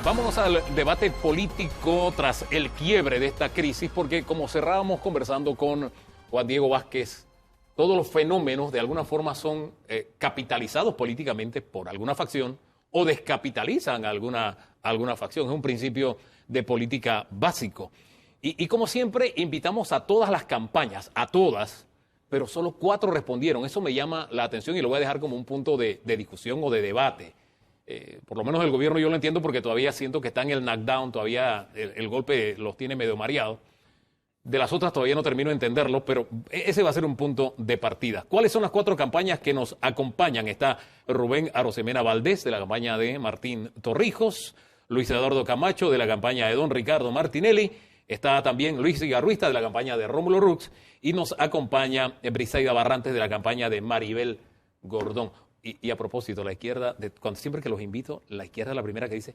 Vámonos al debate político tras el quiebre de esta crisis, porque como cerrábamos conversando con Juan Diego Vázquez, todos los fenómenos de alguna forma son capitalizados políticamente por alguna facción o descapitalizan a alguna facción. Es un principio de política básico. Y como siempre, invitamos a todas las campañas, a todas, pero solo 4 respondieron. Eso me llama la atención y lo voy a dejar como un punto de discusión o de debate. Por lo menos el gobierno yo lo entiendo porque todavía siento que está en el knockdown, todavía el golpe los tiene medio mareados. De las otras todavía no termino de entenderlo, pero ese va a ser un punto de partida. ¿Cuáles son las 4 campañas que nos acompañan? Está Rubén Arosemena Valdés, de la campaña de Martín Torrijos, Luis Eduardo Camacho, de la campaña de don Ricardo Martinelli, está también Luis Igarruista, de la campaña de Rómulo Rux, y nos acompaña Brisaida Barrantes, de la campaña de Maribel Gordón. Y a propósito, la izquierda, siempre que los invito, la izquierda es la primera que dice,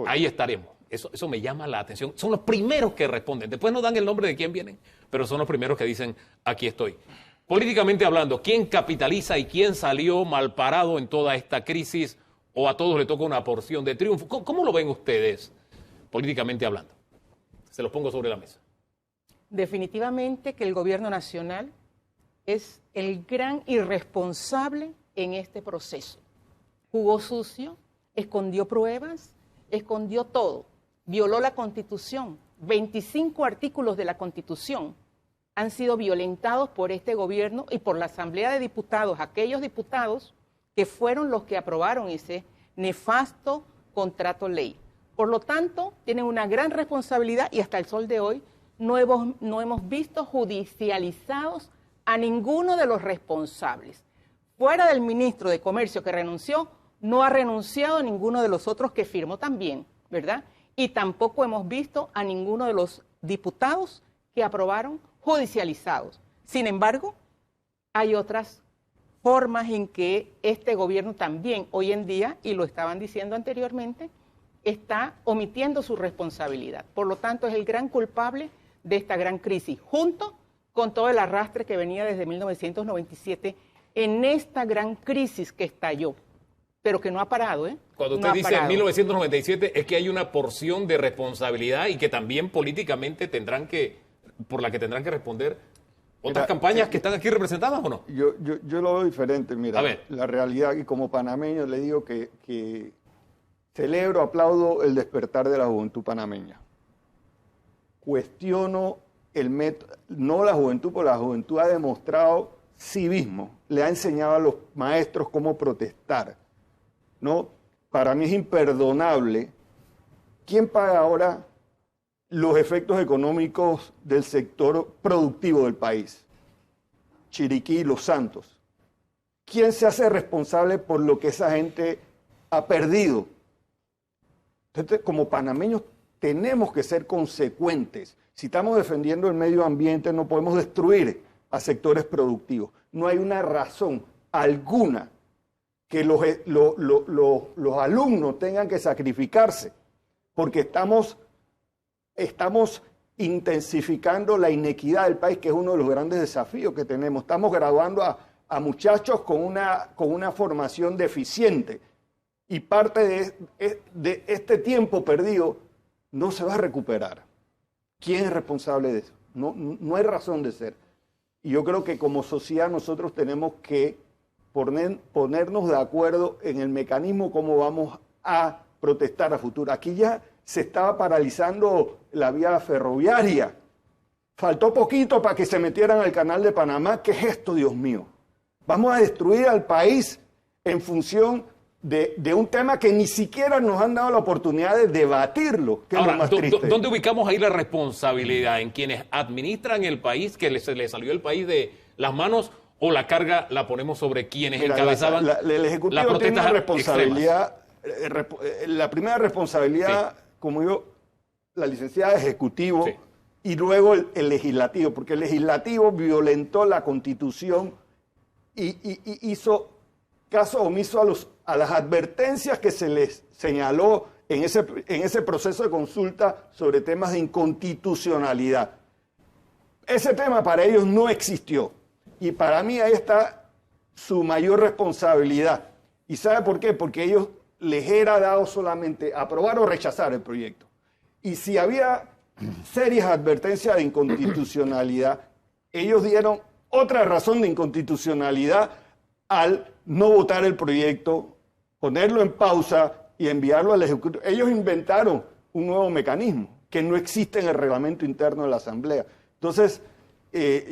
ahí estaremos. Eso me llama la atención. Son los primeros que responden. Después no dan el nombre de quién vienen, pero son los primeros que dicen, aquí estoy. Políticamente hablando, ¿quién capitaliza y quién salió mal parado en toda esta crisis? ¿O a todos le toca una porción de triunfo? ¿Cómo lo ven ustedes, políticamente hablando? Se los pongo sobre la mesa. Definitivamente que el gobierno nacional es el gran irresponsable en este proceso. Jugó sucio, escondió pruebas, escondió todo, violó la Constitución. 25 artículos de la Constitución han sido violentados por este gobierno y por la Asamblea de Diputados, aquellos diputados que fueron los que aprobaron ese nefasto contrato ley. Por lo tanto, tienen una gran responsabilidad y hasta el sol de hoy no hemos visto judicializados a ninguno de los responsables. Fuera del ministro de Comercio que renunció, no ha renunciado ninguno de los otros que firmó también, ¿verdad? Y tampoco hemos visto a ninguno de los diputados que aprobaron judicializados. Sin embargo, hay otras formas en que este gobierno también hoy en día, y lo estaban diciendo anteriormente, está omitiendo su responsabilidad. Por lo tanto, es el gran culpable de esta gran crisis, junto con todo el arrastre que venía desde 1997 en esta gran crisis que estalló, pero que no ha parado, ¿eh? Cuando usted dice 1997, es que hay una porción de responsabilidad y que también políticamente por la que tendrán que responder otras campañas que están aquí representadas, ¿o no? Yo lo veo diferente, mira. A ver. La realidad, y como panameño le digo que celebro, aplaudo el despertar de la juventud panameña. Cuestiono el método, no la juventud, porque la juventud ha demostrado civismo, le ha enseñado a los maestros cómo protestar, ¿no? Para mí es imperdonable. ¿Quién paga ahora los efectos económicos del sector productivo del país? Chiriquí y Los Santos. ¿Quién se hace responsable por lo que esa gente ha perdido? Entonces, como panameños tenemos que ser consecuentes. Si estamos defendiendo el medio ambiente, no podemos destruir a sectores productivos. No hay una razón alguna que los alumnos tengan que sacrificarse, porque estamos intensificando la inequidad del país, que es uno de los grandes desafíos que tenemos. Estamos graduando a muchachos con una formación deficiente, y parte de este tiempo perdido no se va a recuperar. ¿Quién es responsable de eso? No hay razón de ser. Y yo creo que como sociedad nosotros tenemos que ponernos de acuerdo en el mecanismo cómo vamos a protestar a futuro. Aquí ya se estaba paralizando la vía ferroviaria. Faltó poquito para que se metieran al canal de Panamá. ¿Qué es esto, Dios mío? Vamos a destruir al país en función de un tema que ni siquiera nos han dado la oportunidad de debatirlo, que ahora, es lo más triste. ¿Dónde ubicamos ahí la responsabilidad? ¿En quienes administran el país, que se le salió el país de las manos, o la carga la ponemos sobre quienes encabezaban el Ejecutivo las protestas tiene una responsabilidad, la primera responsabilidad, sí, como yo, la licenciada Ejecutivo, sí, y luego el Legislativo, porque el Legislativo violentó la Constitución y hizo caso omiso a las advertencias que se les señaló en ese proceso de consulta sobre temas de inconstitucionalidad. Ese tema para ellos no existió. Y para mí ahí está su mayor responsabilidad. ¿Y sabe por qué? Porque ellos les era dado solamente aprobar o rechazar el proyecto. Y si había serias advertencias de inconstitucionalidad, ellos dieron otra razón de inconstitucionalidad al no votar el proyecto, ponerlo en pausa y enviarlo al Ejecutivo. Ellos inventaron un nuevo mecanismo que no existe en el reglamento interno de la Asamblea. Entonces,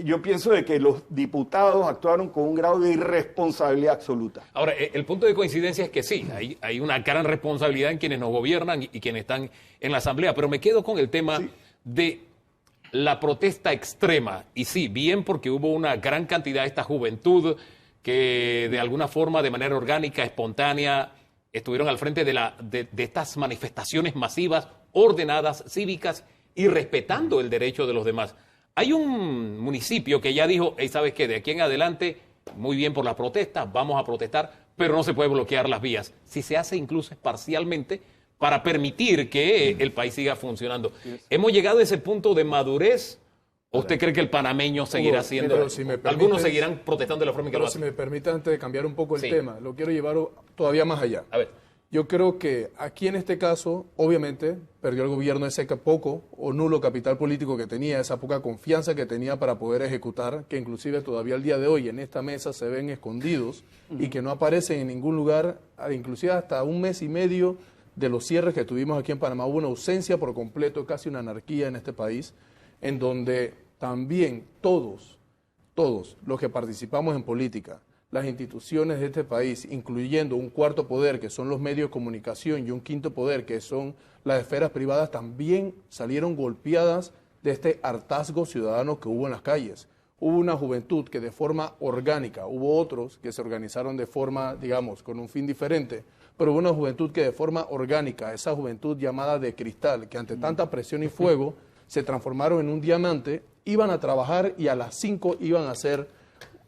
yo pienso de que los diputados actuaron con un grado de irresponsabilidad absoluta. Ahora, el punto de coincidencia es que sí, hay una gran responsabilidad en quienes nos gobiernan y quienes están en la Asamblea, pero me quedo con el tema de la protesta extrema. Y sí, bien porque hubo una gran cantidad de esta juventud que de alguna forma, de manera orgánica, espontánea, estuvieron al frente de estas manifestaciones masivas, ordenadas, cívicas y respetando el derecho de los demás. Hay un municipio que ya dijo, hey, ¿sabes qué? De aquí en adelante, muy bien por las protestas, vamos a protestar, pero no se puede bloquear las vías. Si se hace incluso parcialmente para permitir que el país siga funcionando. ¿Hemos llegado a ese punto de madurez? ¿O usted cree que el panameño seguirá siendo? Si algunos seguirán protestando de la forma en que lo hacen. Si me permite, antes de cambiar un poco el tema, lo quiero llevar todavía más allá. A ver. Yo creo que aquí en este caso, obviamente, perdió el gobierno ese poco o nulo capital político que tenía, esa poca confianza que tenía para poder ejecutar, que inclusive todavía al día de hoy en esta mesa se ven escondidos y que no aparecen en ningún lugar, inclusive hasta un mes y medio de los cierres que tuvimos aquí en Panamá. Hubo una ausencia por completo, casi una anarquía en este país, en donde también todos los que participamos en política, las instituciones de este país, incluyendo un cuarto poder, que son los medios de comunicación, y un quinto poder, que son las esferas privadas, también salieron golpeadas de este hartazgo ciudadano que hubo en las calles. Hubo una juventud que de forma orgánica, hubo otros que se organizaron de forma, digamos, con un fin diferente, pero hubo una juventud que de forma orgánica, esa juventud llamada de cristal, que ante tanta presión y fuego se transformaron en un diamante, iban a trabajar y a las 5 iban a hacer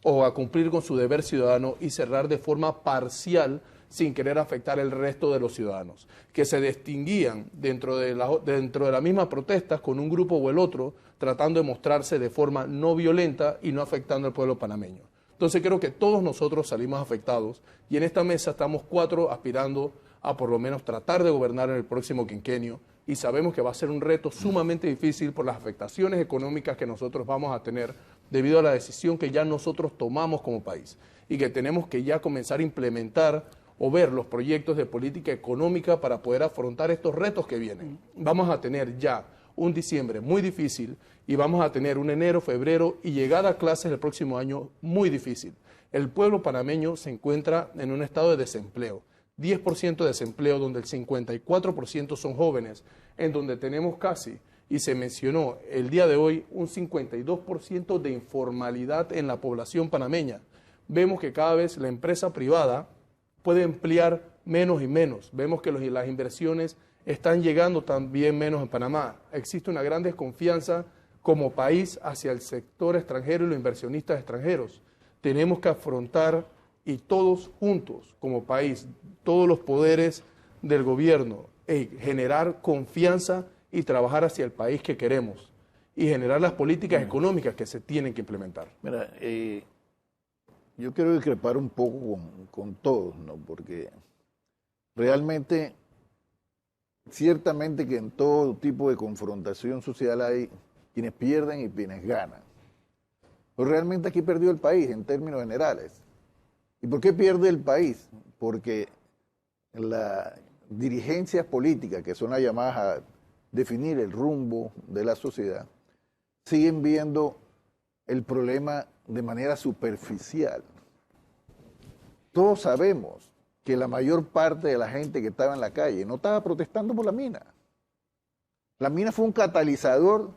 o a cumplir con su deber ciudadano y cerrar de forma parcial sin querer afectar el resto de los ciudadanos, que se distinguían dentro de las mismas protestas con un grupo o el otro, tratando de mostrarse de forma no violenta y no afectando al pueblo panameño. Entonces creo que todos nosotros salimos afectados y en esta mesa estamos 4 aspirando a por lo menos tratar de gobernar en el próximo quinquenio y sabemos que va a ser un reto sumamente difícil por las afectaciones económicas que nosotros vamos a tener debido a la decisión que ya nosotros tomamos como país y que tenemos que ya comenzar a implementar o ver los proyectos de política económica para poder afrontar estos retos que vienen. Vamos a tener ya un diciembre muy difícil y vamos a tener un enero, febrero y llegada a clases el próximo año muy difícil. El pueblo panameño se encuentra en un estado de desempleo. 10% de desempleo, donde el 54% son jóvenes, en donde tenemos casi, y se mencionó el día de hoy, un 52% de informalidad en la población panameña. Vemos que cada vez la empresa privada puede emplear menos y menos. Vemos que las inversiones están llegando también menos en Panamá. Existe una gran desconfianza como país hacia el sector extranjero y los inversionistas extranjeros. Tenemos que afrontar y todos juntos como país, todos los poderes del gobierno, generar confianza y trabajar hacia el país que queremos y generar las políticas económicas que se tienen que implementar. Mira, yo quiero discrepar un poco con todos, ¿no? Porque realmente, ciertamente que en todo tipo de confrontación social hay quienes pierden y quienes ganan. Pero realmente aquí perdió el país en términos generales. ¿Y por qué pierde el país? Porque las dirigencias políticas, que son las llamadas a definir el rumbo de la sociedad, siguen viendo el problema de manera superficial. Todos sabemos que la mayor parte de la gente que estaba en la calle no estaba protestando por la mina. La mina fue un catalizador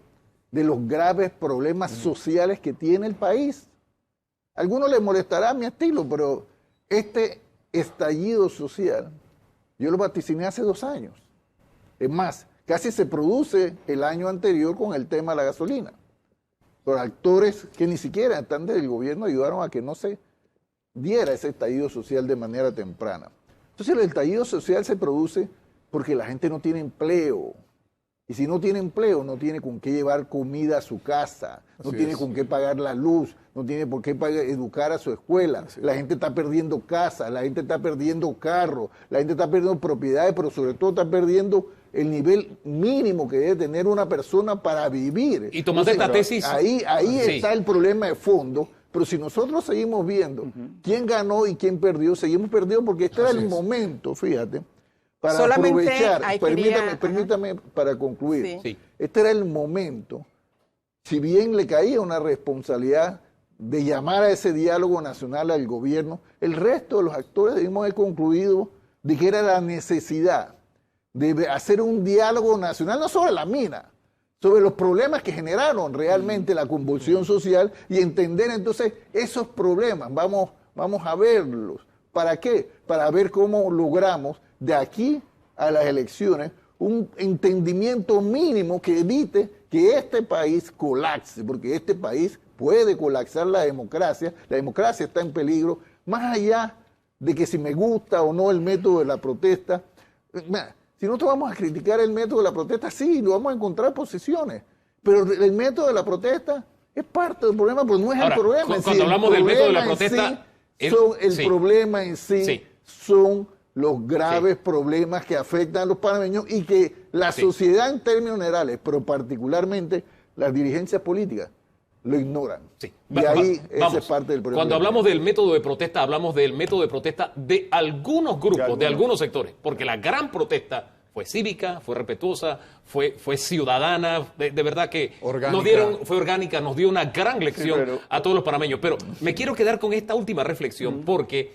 de los graves problemas sociales que tiene el país. A algunos les molestará mi estilo, pero este estallido social, yo lo vaticiné hace 2 años. Es más, casi se produce el año anterior con el tema de la gasolina. Por actores que ni siquiera están del gobierno ayudaron a que no se diera ese estallido social de manera temprana. Entonces el estallido social se produce porque la gente no tiene empleo. Y si no tiene empleo, no tiene con qué llevar comida a su casa, no Así tiene es. con qué pagar la luz, no tiene por qué educar a su escuela. La gente está perdiendo casas, la gente está perdiendo carros, la gente está perdiendo propiedades, pero sobre todo está perdiendo el nivel mínimo que debe tener una persona para vivir. Y tomando esta tesis... Ahí Sí. está el problema de fondo. Pero si nosotros seguimos viendo quién ganó y quién perdió, seguimos perdiendo porque este era el momento, fíjate, para Solamente aprovechar. ahí Permítame para concluir. Sí. Sí. Este era el momento, si bien le caía una responsabilidad de llamar a ese diálogo nacional al gobierno, el resto de los actores debimos haber concluido de que era la necesidad de hacer un diálogo nacional, no sobre la mina, sobre los problemas que generaron realmente la convulsión social y entender entonces esos problemas, vamos a verlos. ¿Para qué? Para ver cómo logramos de aquí a las elecciones un entendimiento mínimo que evite que este país colapse, porque este país puede colapsar la democracia está en peligro, más allá de que si me gusta o no el método de la protesta. Si nosotros vamos a criticar el método de la protesta, sí, lo vamos a encontrar posiciones, pero el método de la protesta es parte del problema, pero no es Ahora, el problema. cuando hablamos del método de la protesta, El problema en sí Sí. son los graves problemas que afectan a los panameños y que la sociedad en términos generales, pero particularmente las dirigencias políticas, lo ignoran. Sí. Y ahí Vamos. esa es parte del problema. Cuando hablamos del método de protesta, hablamos del método de protesta de algunos grupos, de algunos sectores, porque la gran protesta fue cívica, fue respetuosa, fue ciudadana, de verdad que Orgánica. fue orgánica, nos dio una gran lección a todos los panameños. Pero me quiero quedar con esta última reflexión, porque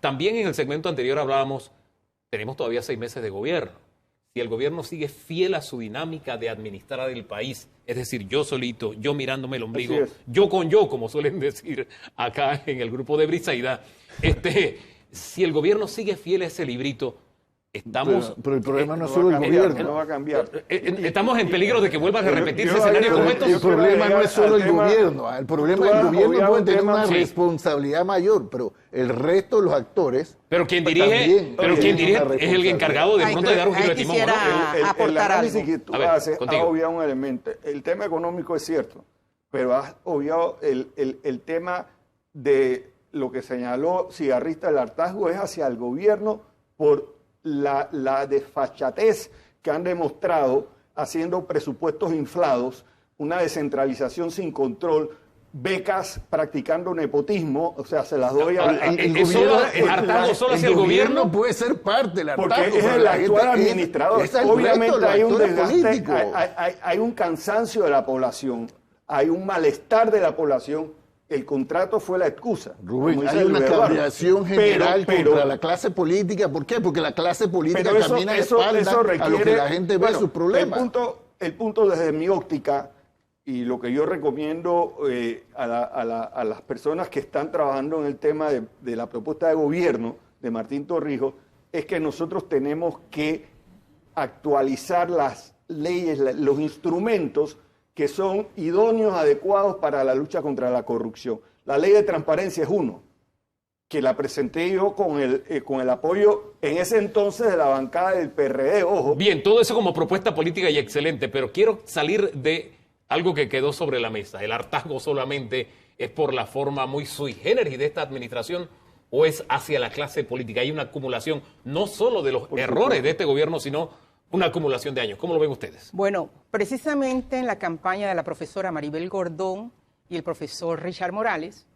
también en el segmento anterior hablábamos, tenemos todavía 6 meses de gobierno. Si el gobierno sigue fiel a su dinámica de administrar el país, es decir, yo solito, yo mirándome el ombligo, yo con yo, como suelen decir acá en el grupo de Brisaida, si el gobierno sigue fiel a ese librito, estamos... Pero el problema no es solo el gobierno. No va a cambiar. Estamos en peligro de que vuelva a repetirse escenarios como estos. El problema no es solo el tema- gobierno. El problema es que el gobierno puede tener una responsabilidad mayor, pero el resto de los actores... Pero quien pues, dirige, también pero quien tienen dirige una es el encargado de Ahí- pronto de dar un giro de ahí timón, ¿no? quisiera- El aportar análisis algo. que tú A ver, haces contigo. ha obviado un elemento. El tema económico es cierto, pero has obviado el tema de lo que señaló Cigarrista, el hartazgo es hacia el gobierno por la desfachatez que han demostrado haciendo presupuestos inflados, una descentralización sin control, becas practicando nepotismo, o sea, se las doy a... el hartazgo solo hacia el gobierno. puede ser parte del hartazgo. Porque es pero el la actual gente administrador. es el resto de Obviamente los hay un actores desgaste, políticos. hay un cansancio de la población, hay un malestar de la población. El contrato fue la excusa. Rubén, como dice hay una Luis Eduardo. cabreación general Pero- contra la clase política. ¿Por qué? Porque la clase política pero camina de espaldas a lo que la gente ve sus problemas. El punto desde mi óptica, y lo que yo recomiendo a las personas que están trabajando en el tema de la propuesta de gobierno de Martín Torrijos, es que nosotros tenemos que actualizar las leyes, los instrumentos que son idóneos, adecuados para la lucha contra la corrupción. La ley de transparencia es uno, que la presenté yo con el apoyo en ese entonces de la bancada del PRD, ojo. Bien, todo eso como propuesta política y excelente, pero quiero salir de algo que quedó sobre la mesa. ¿El hartazgo solamente es por la forma muy sui generis de esta administración o es hacia la clase política? Hay una acumulación no solo de los errores de este gobierno, sino una acumulación de años. ¿Cómo lo ven ustedes? Bueno, precisamente en la campaña de la profesora Maribel Gordón y el profesor Richard Morales,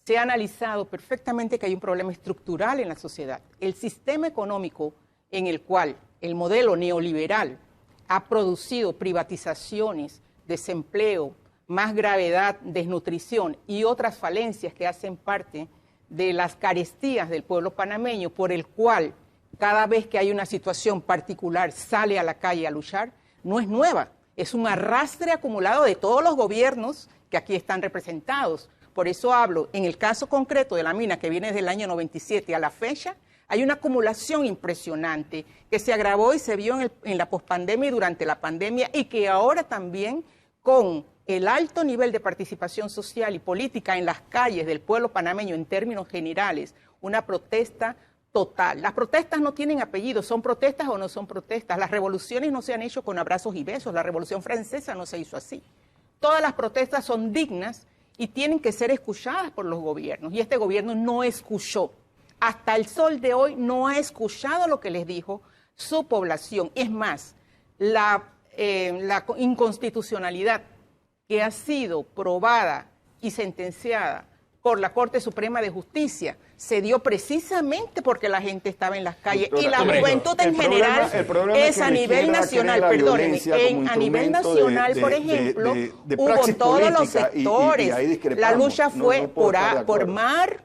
se ha analizado perfectamente que hay un problema estructural en la sociedad. El sistema económico en el cual el modelo neoliberal ha producido privatizaciones, desempleo, más gravedad, desnutrición y otras falencias que hacen parte de las carestías del pueblo panameño, por el cual cada vez que hay una situación particular sale a la calle a luchar, no es nueva, es un arrastre acumulado de todos los gobiernos que aquí están representados. Por eso hablo, en el caso concreto de la mina que viene desde el año 97 a la fecha, hay una acumulación impresionante que se agravó y se vio en la pospandemia y durante la pandemia, y que ahora también con el alto nivel de participación social y política en las calles del pueblo panameño en términos generales, una protesta total. Las protestas no tienen apellido, son protestas o no son protestas. Las revoluciones no se han hecho con abrazos y besos, la Revolución Francesa no se hizo así. Todas las protestas son dignas y tienen que ser escuchadas por los gobiernos, y este gobierno no escuchó. Hasta el sol de hoy no ha escuchado lo que les dijo su población. Es más, la inconstitucionalidad que ha sido probada y sentenciada por la Corte Suprema de Justicia se dio precisamente porque la gente estaba en las calles. Doctora, y la juventud en general es a nivel nacional, perdónenme, a nivel nacional, por ejemplo, hubo todos los sectores. La lucha fue por mar,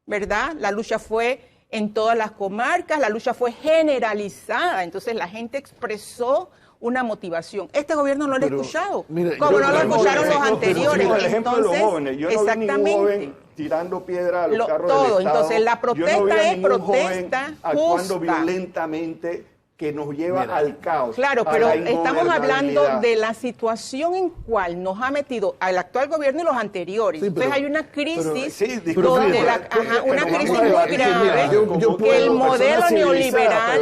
¿verdad? La lucha fue en todas las comarcas, la lucha fue generalizada. Entonces la gente expresó una motivación. Este gobierno no lo ha escuchado, como no lo escucharon los anteriores. El ejemplo de los jóvenes. Yo no vi ningún joven tirando piedra a los carros del Estado. Entonces la protesta es protesta actuando justa. violentamente, que nos lleva al caos. Claro, pero estamos hablando de la situación en cual nos ha metido al actual gobierno y los anteriores. Sí, pero, entonces hay una crisis una crisis muy grave, que el modelo neoliberal,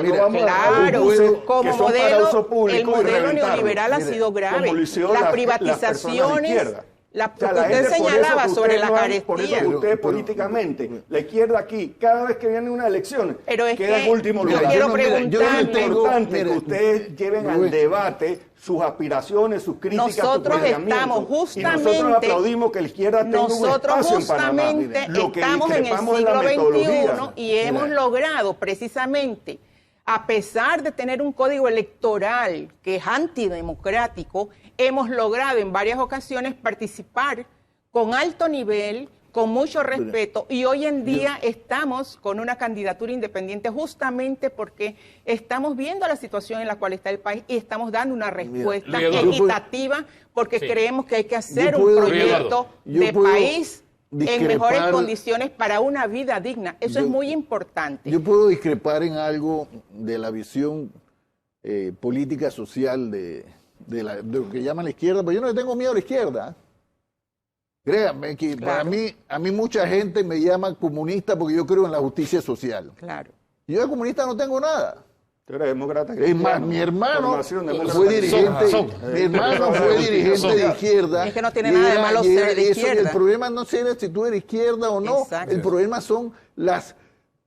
como modelo, el modelo neoliberal ha sido grave. Las privatizaciones. Usted señalaba sobre la carestía. Por eso que ustedes políticamente, la izquierda aquí, cada vez que viene una elección, queda en último lugar. Yo quiero preguntarle. Es importante que ustedes lleven al debate sus aspiraciones, sus críticas, nosotros estamos justamente, y nosotros aplaudimos que la izquierda tenga un espacio en Panamá. Estamos en el siglo XXI y hemos logrado precisamente, a pesar de tener un código electoral que es antidemocrático, hemos logrado en varias ocasiones participar con alto nivel, con mucho respeto, y hoy en día estamos con una candidatura independiente justamente porque estamos viendo la situación en la cual está el país y estamos dando una respuesta equitativa porque creemos que hay que hacer un proyecto de país en mejores condiciones para una vida digna. Eso es muy importante. Yo puedo discrepar en algo de la visión política social de lo que llaman la izquierda, pero yo no le tengo miedo a la izquierda. Créanme que para mí, a mí mucha gente me llama comunista porque yo creo en la justicia social. Claro. Yo de comunista no tengo nada. Es más, mi hermano fue dirigente, de izquierda. Es que no tiene nada de malo ser de izquierda. El problema no es si tú eres izquierda o no. Exacto. El problema son las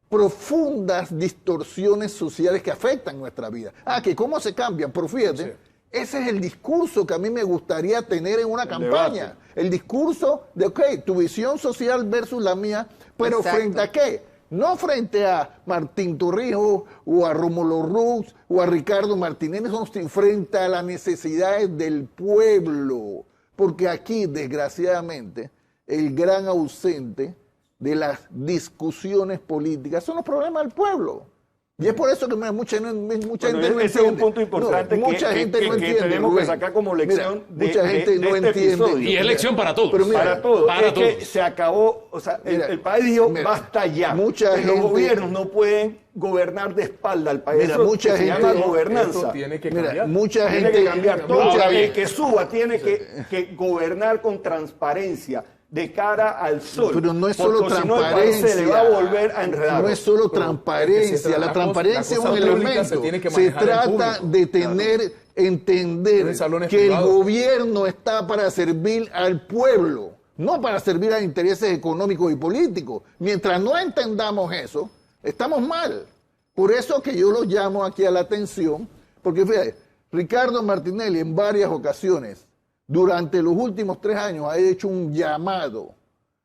profundas distorsiones sociales que afectan nuestra vida. Que cómo se cambian, pero fíjate, ese es el discurso que a mí me gustaría tener en una campaña. El discurso de, tu visión social versus la mía, pero ¿frente a qué? No frente a Martín Torrijos o a Rómulo Rux o a Ricardo Martínez, sino frente a las necesidades del pueblo. Porque aquí, desgraciadamente, el gran ausente de las discusiones políticas son los problemas del pueblo. Y es por eso que mucha gente no entiende. Ese es un punto importante que tenemos que sacar como lección. Mucha gente no entiende. Y es lección para todos. Pero para todos. Que se acabó, o sea, el país dijo, basta ya. Los gobiernos no pueden gobernar de espalda al país. Mucha gente se llama gobernanza. Tiene que cambiar. Tiene que cambiar todo. El que suba tiene que gobernar con transparencia, de cara al sol. Pero no es solo transparencia. Se le va a volver a enredar. No es solo transparencia. La transparencia es un elemento. Se trata de entender que el gobierno está para servir al pueblo, no para servir a intereses económicos y políticos. Mientras no entendamos eso, estamos mal. Por eso que yo los llamo aquí a la atención, porque fíjate, Ricardo Martinelli en varias ocasiones durante los últimos 3 años ha hecho un llamado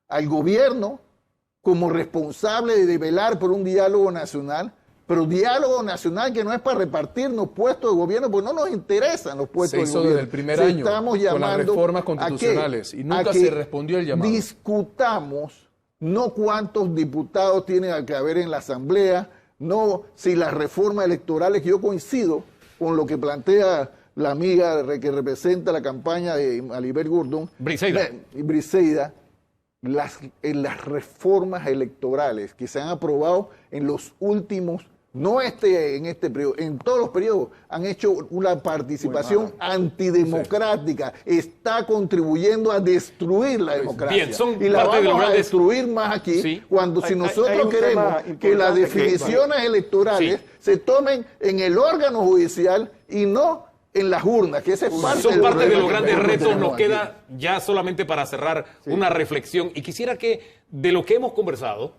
al gobierno como responsable de velar por un diálogo nacional, pero diálogo nacional que no es para repartirnos puestos de gobierno, porque no nos interesan los puestos de gobierno. Se hizo desde el primer año con las reformas constitucionales y nunca se respondió el llamado. Discutamos no cuántos diputados tienen que haber en la Asamblea, no si las reformas electorales, que yo coincido con lo que plantea la amiga que representa la campaña de Alibert Gordón, Briseida, las reformas electorales que se han aprobado en los últimos no en este periodo, en todos los periodos han hecho una participación antidemocrática, está contribuyendo a destruir la democracia. Bien, son y la parte vamos de a destruir más aquí, sí. cuando si nosotros queremos que las definiciones electorales se tomen en el órgano judicial y no en las urnas, que ese es parte son parte de los problema grandes que retos. Nos tenemos queda ya solamente para cerrar una reflexión, y quisiera que de lo que hemos conversado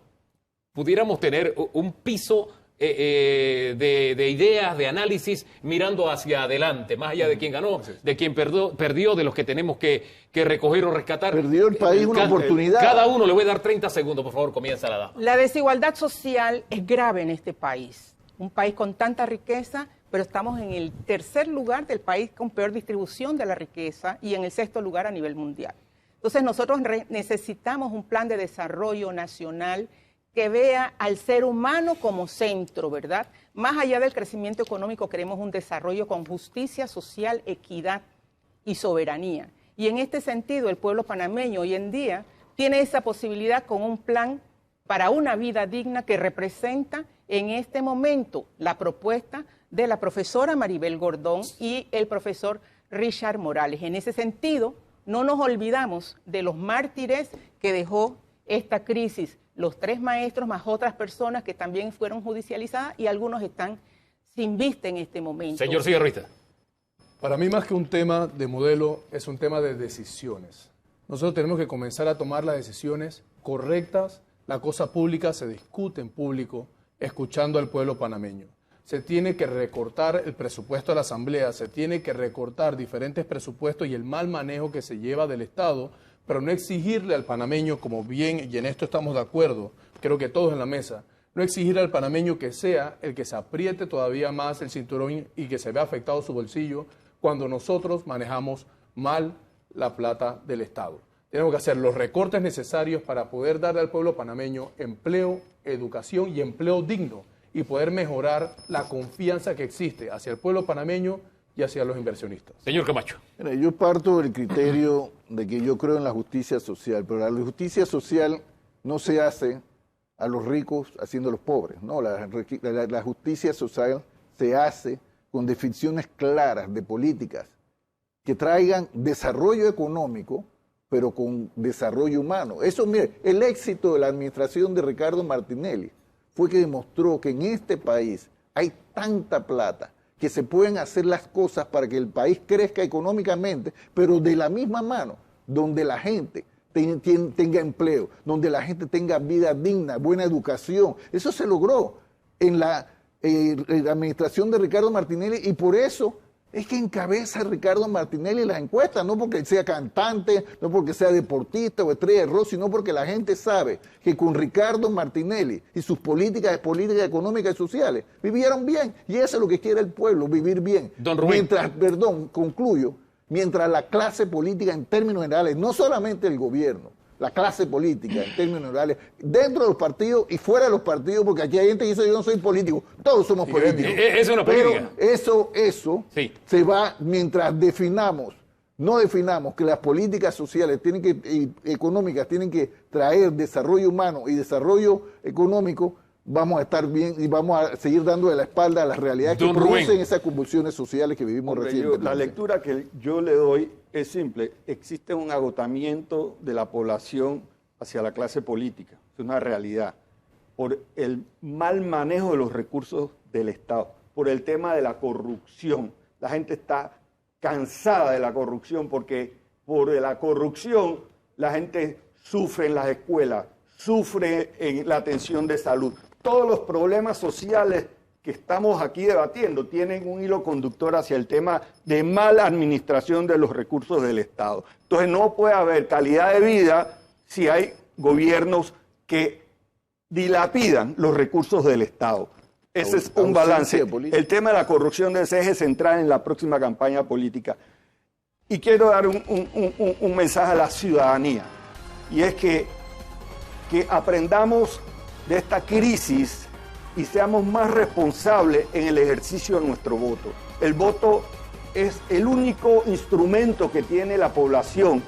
pudiéramos tener un piso de ideas, de análisis, mirando hacia adelante, más allá de quién ganó, de quién perdió, de los que tenemos que recoger o rescatar. Perdió el país una oportunidad. Cada uno, le voy a dar 30 segundos, por favor, comienza la dama. La desigualdad social es grave en este país. Un país con tanta riqueza, pero estamos en el tercer lugar del país con peor distribución de la riqueza y en el sexto lugar a nivel mundial. Entonces nosotros necesitamos un plan de desarrollo nacional que vea al ser humano como centro, ¿verdad? Más allá del crecimiento económico, queremos un desarrollo con justicia social, equidad y soberanía. Y en este sentido, el pueblo panameño hoy en día tiene esa posibilidad con un plan para una vida digna que representa en este momento la propuesta de la profesora Maribel Gordón y el profesor Richard Morales. En ese sentido, no nos olvidamos de los mártires que dejó esta crisis, los 3 maestros más otras personas que también fueron judicializadas y algunos están sin vista en este momento. Señor Cigarrista. Para mí, más que un tema de modelo, es un tema de decisiones. Nosotros tenemos que comenzar a tomar las decisiones correctas. La cosa pública se discute en público, escuchando al pueblo panameño. Se tiene que recortar el presupuesto de la Asamblea, se tiene que recortar diferentes presupuestos y el mal manejo que se lleva del Estado, pero no exigirle al panameño, como bien, y en esto estamos de acuerdo, creo que todos en la mesa, no exigir al panameño que sea el que se apriete todavía más el cinturón y que se vea afectado su bolsillo cuando nosotros manejamos mal la plata del Estado. Tenemos que hacer los recortes necesarios para poder darle al pueblo panameño empleo, educación y empleo digno y poder mejorar la confianza que existe hacia el pueblo panameño y hacia los inversionistas. Señor Camacho. Mira, yo parto del criterio de que yo creo en la justicia social, pero la justicia social no se hace a los ricos haciendo a los pobres, no, la justicia social se hace con definiciones claras de políticas que traigan desarrollo económico, pero con desarrollo humano. Eso, mire, el éxito de la administración de Ricardo Martinelli fue que demostró que en este país hay tanta plata que se pueden hacer las cosas para que el país crezca económicamente, pero de la misma mano, donde la gente tenga empleo, donde la gente tenga vida digna, buena educación. Eso se logró en la administración de Ricardo Martinelli y por eso es que encabeza Ricardo Martinelli las encuestas, no porque sea cantante, no porque sea deportista o estrella de rock, sino porque la gente sabe que con Ricardo Martinelli y sus políticas económicas y sociales vivieron bien. Y eso es lo que quiere el pueblo, vivir bien. Don Rubén. Concluyo, mientras la clase política en términos generales, no solamente el gobierno, la clase política en términos generales, dentro de los partidos y fuera de los partidos, porque aquí hay gente que dice yo no soy político, todos somos políticos. Es una política. Pero eso sí. Se va mientras no definamos que las políticas sociales y económicas tienen que traer desarrollo humano y desarrollo económico, vamos a estar bien y vamos a seguir dando de la espalda a las realidades que producen esas convulsiones sociales que vivimos recientemente. La lectura que yo le doy es simple. Existe un agotamiento de la población hacia la clase política. Es una realidad. Por el mal manejo de los recursos del Estado, por el tema de la corrupción. La gente está cansada de la corrupción porque por la corrupción la gente sufre en las escuelas, sufre en la atención de salud. Todos los problemas sociales que estamos aquí debatiendo tienen un hilo conductor hacia el tema de mala administración de los recursos del Estado. Entonces no puede haber calidad de vida si hay gobiernos que dilapidan los recursos del Estado. Ese es un balance. El tema de la corrupción debe ser eje central en la próxima campaña política. Y quiero dar un mensaje a la ciudadanía, y es que aprendamos de esta crisis y seamos más responsables en el ejercicio de nuestro voto. El voto es el único instrumento que tiene la población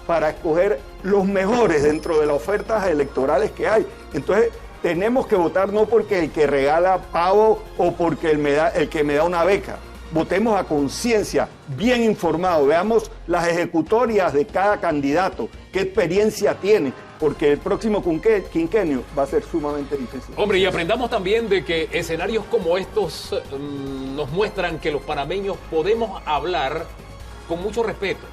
para escoger los mejores dentro de las ofertas electorales que hay. Entonces, Tenemos que votar no porque el que regala pavo o porque el que me da una beca. Votemos a conciencia, bien informado, veamos las ejecutorias de cada candidato, qué experiencia tiene, porque el próximo quinquenio va a ser sumamente difícil. Hombre, y aprendamos también de que escenarios como estos nos muestran que los panameños podemos hablar con mucho respeto,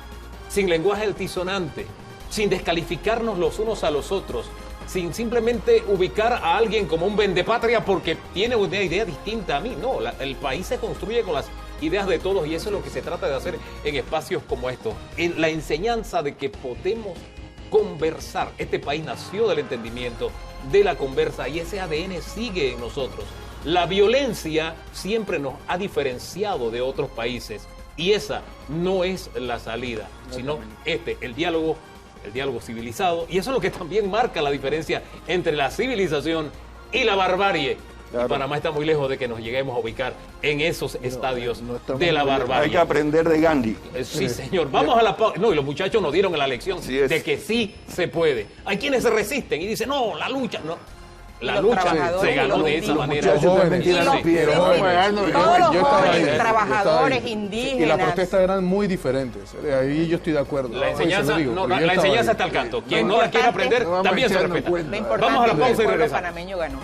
sin lenguaje altisonante, sin descalificarnos los unos a los otros, sin simplemente ubicar a alguien como un vendepatria porque tiene una idea distinta a mí. No, el país se construye con las ideas de todos y eso es lo que se trata de hacer en espacios como estos. En la enseñanza de que podemos conversar. Este país nació del entendimiento, de la conversa y ese ADN sigue en nosotros. La violencia siempre nos ha diferenciado de otros países y esa no es la salida, sino el diálogo civilizado, y eso es lo que también marca la diferencia entre la civilización y la barbarie. Claro. Y Panamá está muy lejos de que nos lleguemos a ubicar en esos estadios de la barbarie. Hay que aprender de Gandhi. Sí, señor. Vamos a la pausa. No, y los muchachos nos dieron la lección de que sí se puede. Hay quienes se resisten y dicen, no, la lucha, no. La lucha se ganó de esa manera. Todos los jóvenes, trabajadores, indígenas. Y las protestas eran muy diferentes. Ahí yo estoy de acuerdo. La enseñanza, la enseñanza está al canto. Quien no la quiera aprender también se respeta. Lo importante es que el pueblo panameño ganó.